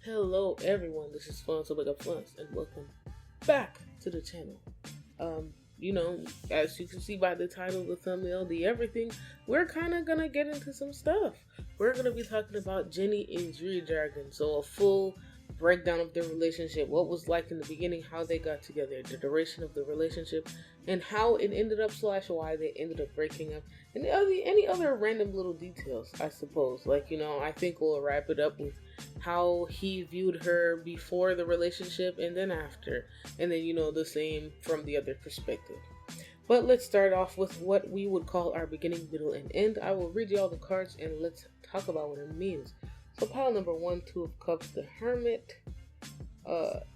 Hello everyone, this is Pungz, so wake up Pungz, and welcome back to the channel. As you can see by the title, the thumbnail, the everything, we're kind of gonna get into some stuff. We're gonna be talking about Jennie and Dragon, so a full breakdown of their relationship, what was like in the beginning, how they got together, the duration of the relationship, and how it ended up / why they ended up breaking up, and any other random little details, I suppose. I think we'll wrap it up with how he viewed her before the relationship and then after, and then the same from the other perspective. But let's start off with what we would call our beginning, middle, and end. I will read you all the cards and let's talk about what it means. So pile number 1, 2 of Cups, the Hermit,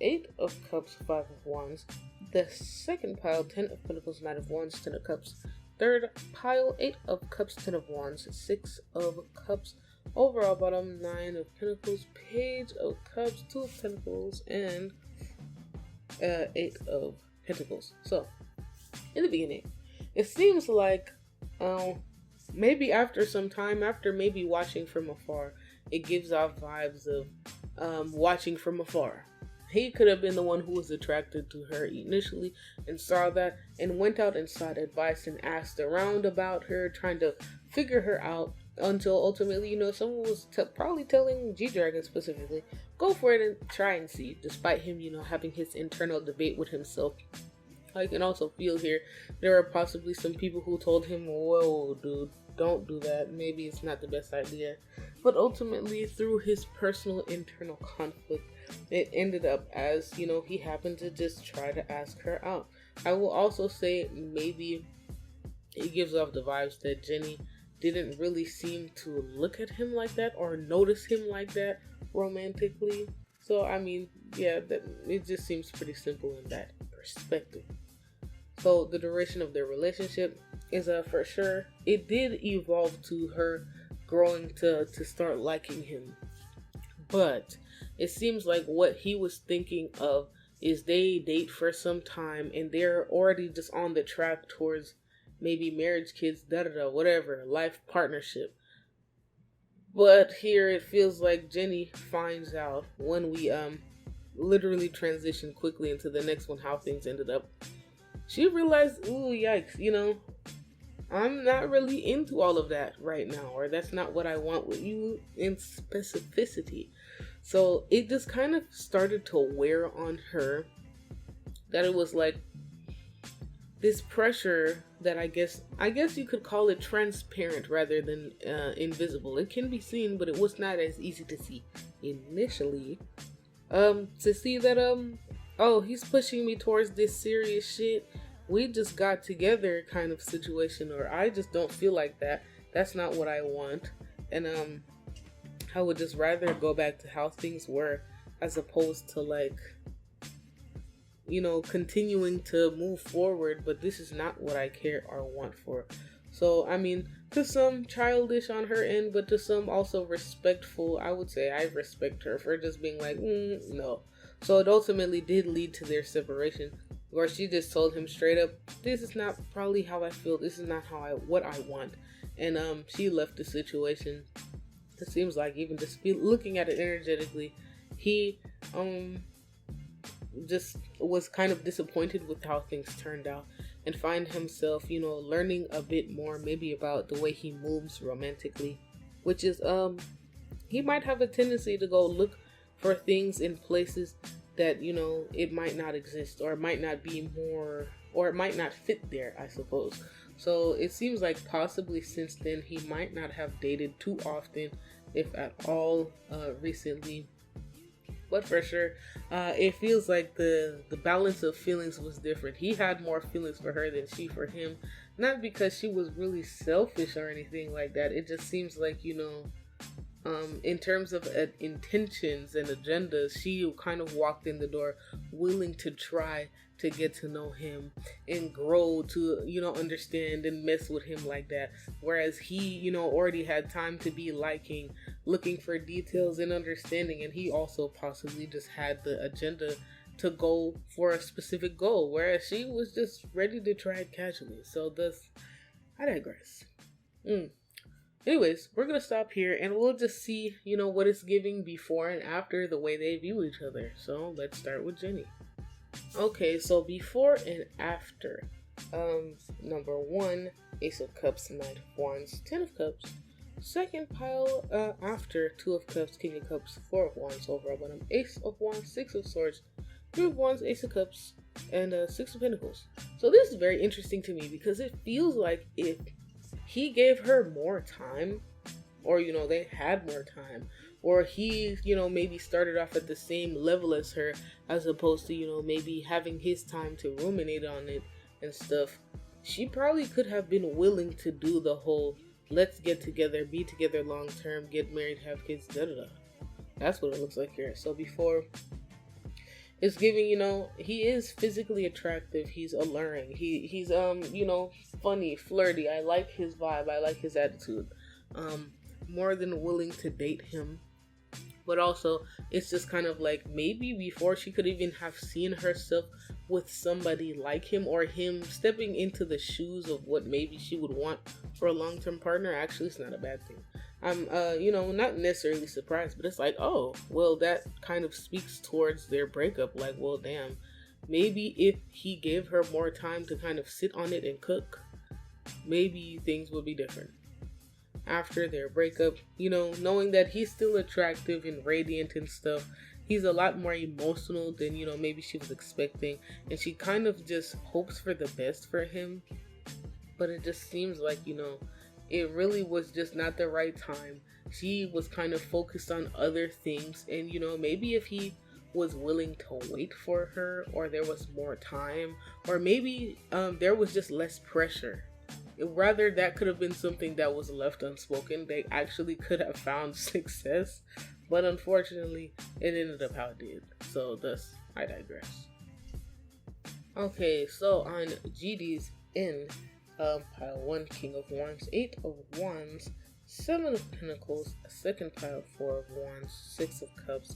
8 of Cups, 5 of Wands. The second pile, 10 of Pentacles, 9 of Wands, 10 of Cups. Third pile, 8 of Cups, 10 of Wands, 6 of Cups. Overall bottom, 9 of Pentacles, Page of Cups, 2 of Pentacles, and 8 of Pentacles. So, in the beginning, it seems like maybe after some time, after maybe watching from afar, it gives off vibes of watching from afar. He could have been the one who was attracted to her initially and saw that and went out and sought advice and asked around about her, trying to figure her out until ultimately, someone was probably telling G-Dragon specifically, go for it and try and see, despite him, having his internal debate with himself. I can also feel here there are possibly some people who told him, whoa, dude, don't do that. Maybe it's not the best idea. But ultimately, through his personal internal conflict, it ended up as, he happened to just try to ask her out. I will also say maybe it gives off the vibes that Jennie didn't really seem to look at him like that or notice him like that romantically. So, it just seems pretty simple in that perspective. So, the duration of their relationship is for sure, it did evolve to her growing to start liking him. But it seems like what he was thinking of is they date for some time and they're already just on the track towards maybe marriage, kids, whatever, life partnership. But here it feels like Jennie finds out when we literally transition quickly into the next one how things ended up. She realized, ooh, yikes, I'm not really into all of that right now, or that's not what I want with you in specificity. So it just kind of started to wear on her that it was like this pressure that I guess you could call it transparent rather than invisible. It can be seen, but it was not as easy to see initially. To see that oh, he's pushing me towards this serious shit. We just got together kind of situation, or I just don't feel like that. That's not what I want. And I would just rather go back to how things were as opposed to continuing to move forward, but this is not what I care or want for. So, to some childish on her end, but to some also respectful. I would say I respect her for just being like, no. So it ultimately did lead to their separation, where she just told him straight up, this is not probably how I feel, this is not what I want. And she left the situation. It seems like, even just looking at it energetically, he just was kind of disappointed with how things turned out and find himself, learning a bit more maybe about the way he moves romantically, which is he might have a tendency to go look for things in places that, it might not exist, or it might not be more, or it might not fit there, I suppose. So it seems like possibly since then he might not have dated too often, if at all, recently. But for sure, it feels like the balance of feelings was different. He had more feelings for her than she for him. Not because she was really selfish or anything like that. It just seems like, in terms of intentions and agendas, she kind of walked in the door willing to try to get to know him and grow to, understand and mess with him like that. Whereas he, already had time to be looking for details and understanding. And he also possibly just had the agenda to go for a specific goal. Whereas she was just ready to try it casually. So I digress. Anyways, we're gonna stop here and we'll just see, what it's giving before and after the way they view each other. So let's start with Jennie. Okay, so before and after. Number one, Ace of Cups, Knight of Wands, Ten of Cups. Second pile after Two of Cups, King of Cups, Four of Wands. Overall bottom, Ace of Wands, Six of Swords, Three of Wands, Ace of Cups, and Six of Pentacles. So this is very interesting to me because it feels like if he gave her more time, or they had more time, or he maybe started off at the same level as her, as opposed to maybe having his time to ruminate on it and stuff, she probably could have been willing to do the whole let's get together, be together long term, get married, have kids, da da da. That's what it looks like here. So before, it's giving, he is physically attractive, he's alluring, he's funny, flirty. I like his vibe, I like his attitude. More than willing to date him. But also, it's just kind of like maybe before she could even have seen herself with somebody like him, or him stepping into the shoes of what maybe she would want for a long-term partner. Actually, it's not a bad thing. I'm, not necessarily surprised, but it's like, oh, well, that kind of speaks towards their breakup. Like, well, damn, maybe if he gave her more time to kind of sit on it and cook, maybe things would be different. After their breakup, knowing that he's still attractive and radiant and stuff, he's a lot more emotional than, maybe she was expecting. And she kind of just hopes for the best for him. But it just seems like, it really was just not the right time. She was kind of focused on other things. And, maybe if he was willing to wait for her, or there was more time, or maybe there was just less pressure. Rather, that could have been something that was left unspoken. They actually could have found success, but unfortunately, it ended up how it did. So, thus, I digress. Okay, so on GD's end, pile 1, King of Wands, 8 of Wands, 7 of Pentacles, second pile, 4 of Wands, 6 of Cups,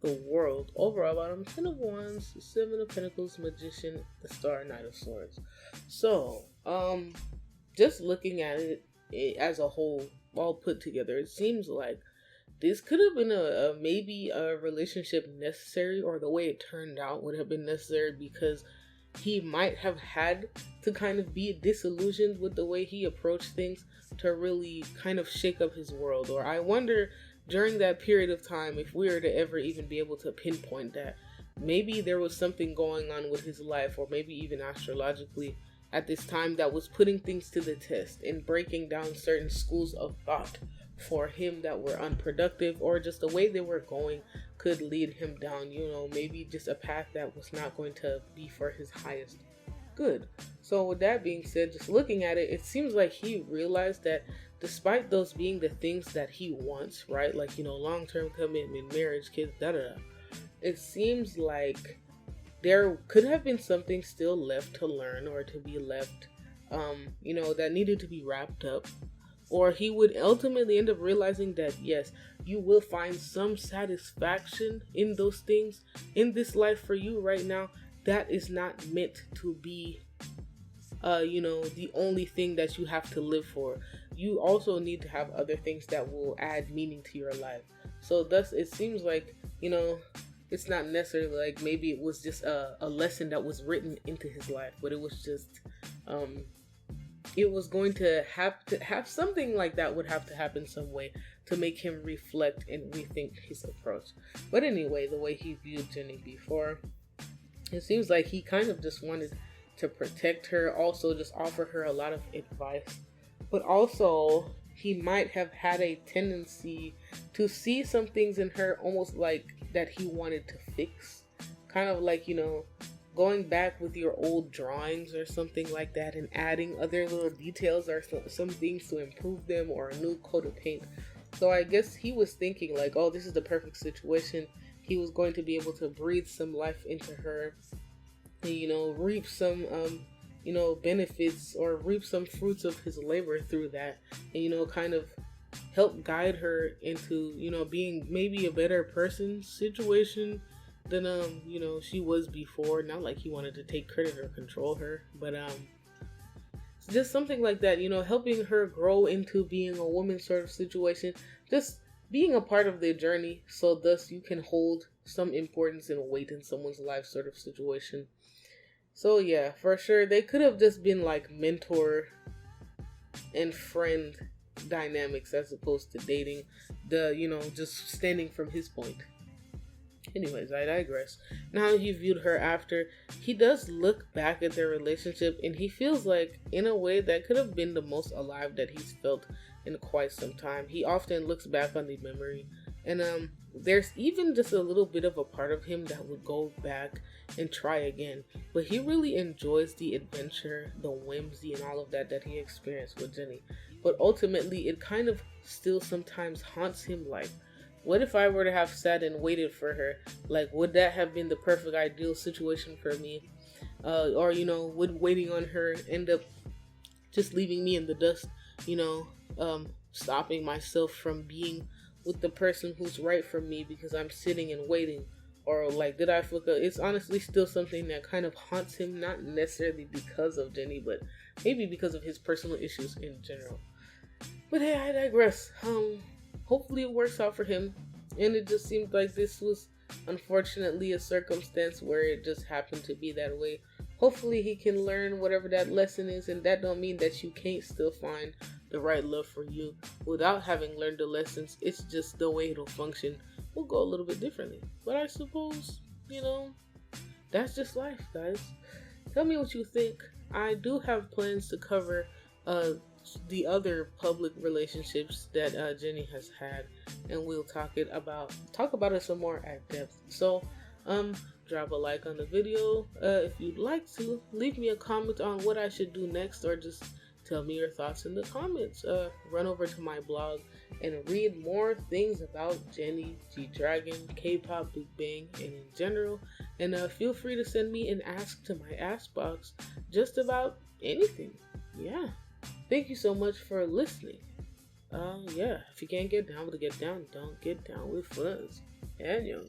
the World. Overall bottom, 10 of Wands, 7 of Pentacles, Magician, the Star, Knight of Swords. So, just looking at it as a whole, all put together, it seems like this could have been maybe a relationship necessary, or the way it turned out would have been necessary, because he might have had to kind of be disillusioned with the way he approached things to really kind of shake up his world. Or I wonder, during that period of time, if we were to ever even be able to pinpoint that, maybe there was something going on with his life, or maybe even astrologically, at this time, that was putting things to the test and breaking down certain schools of thought for him that were unproductive, or just the way they were going could lead him down, maybe just a path that was not going to be for his highest good. So with that being said, just looking at it, it seems like he realized that despite those being the things that he wants, right? Like, long-term commitment, marriage, kids, da-da-da. It seems like there could have been something still left to learn, or to be left, that needed to be wrapped up. Or he would ultimately end up realizing that, yes, you will find some satisfaction in those things in this life for you right now. That is not meant to be, the only thing that you have to live for. You also need to have other things that will add meaning to your life. So thus, it seems like, it's not necessarily like maybe it was just a lesson that was written into his life, but it was just, it was going to have something like that would have to happen some way to make him reflect and rethink his approach. But anyway, the way he viewed Jennie before, it seems like he kind of just wanted to protect her, also just offer her a lot of advice, but also he might have had a tendency to see some things in her almost like that he wanted to fix. Kind of like, going back with your old drawings or something like that and adding other little details or some things to improve them, or a new coat of paint. So I guess he was thinking like, oh, this is the perfect situation. He was going to be able to breathe some life into her, and, reap some, benefits, or reap some fruits of his labor through that, and, kind of help guide her into, being maybe a better person situation than, she was before. Not like he wanted to take credit or control her, but, just something like that, helping her grow into being a woman sort of situation, just being a part of their journey, so thus you can hold some importance and weight in someone's life sort of situation. So yeah, for sure, they could have just been like mentor and friend dynamics as opposed to dating, just standing from his point. Anyways, I digress. Now he viewed her after, he does look back at their relationship and he feels like, in a way, that could have been the most alive that he's felt in quite some time. He often looks back on the memory, and there's even just a little bit of a part of him that would go back and try again. But he really enjoys the adventure, the whimsy, and all of that he experienced with Jennie. But ultimately, it kind of still sometimes haunts him, like, what if I were to have sat and waited for her? Like, would that have been the perfect ideal situation for me? Or, would waiting on her end up just leaving me in the dust, stopping myself from being with the person who's right for me because I'm sitting and waiting? Or, like, did I fuck up? It's honestly still something that kind of haunts him, not necessarily because of Jennie, but maybe because of his personal issues in general. But hey, I digress. Hopefully it works out for him, and it just seemed like this was unfortunately a circumstance where it just happened to be that way. Hopefully he can learn whatever that lesson is, and that don't mean that you can't still find the right love for you without having learned the lessons. It's just the way it'll function will go a little bit differently. But I suppose, that's just life, guys. Tell me what you think. I do have plans to cover the other public relationships that Jennie has had, and we'll talk about it some more at depth. So drop a like on the video if you'd like to. Leave me a comment on what I should do next, or just tell me your thoughts in the comments. Run over to my blog and read more things about Jennie, G-Dragon, K-pop, Big Bang, and in general. And feel free to send me an ask to my ask box, just about anything. Yeah. Thank you so much for listening. If you can't get down with it, get down. Don't get down with Pungz and Young.